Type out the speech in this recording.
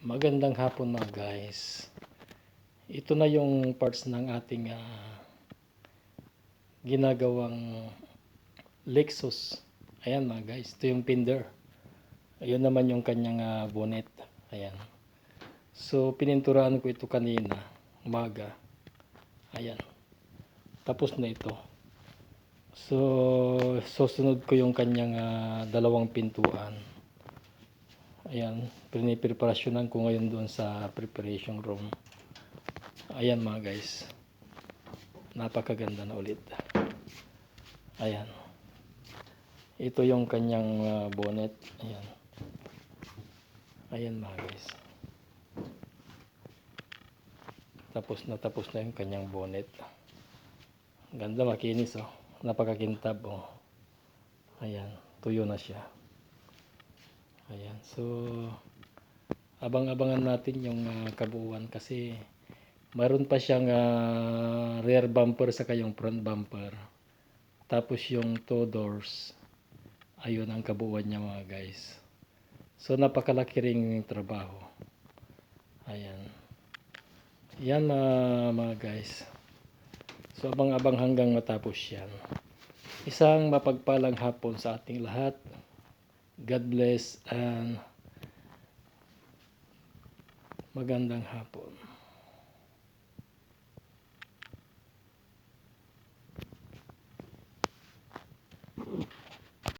Magandang hapon mga guys. Ito na yung parts ng ating ginagawang Lexus. Ayan mga guys, ito yung fender. Ayun naman yung kanyang bonnet. Ayan. So pininturahan ko ito kanina, umaga. Ayan. Tapos na ito. So susunod ko yung kanyang dalawang pintuan. Ayan, pinipreparasyonan ko ngayon doon sa preparation room. Ayan mga guys, napakaganda na ulit. Ayan, ito yung kanyang bonnet. Ayan, ayan mga guys, tapos na yung kanyang bonnet. Ganda, makinis oh, napakakintab oh. Ayan, tuyo na siya. Ayan, so abang-abangan natin yung kabuuan kasi mayroon pa siyang rear bumper saka yung front bumper. Tapos yung two doors. Ayun ang kabuuan niya mga guys. So napakalaki ring trabaho. Ayan. Yan mga guys. So abang-abang hanggang matapos yan. Isang mapagpalang hapon sa ating lahat. God bless and magandang hapon.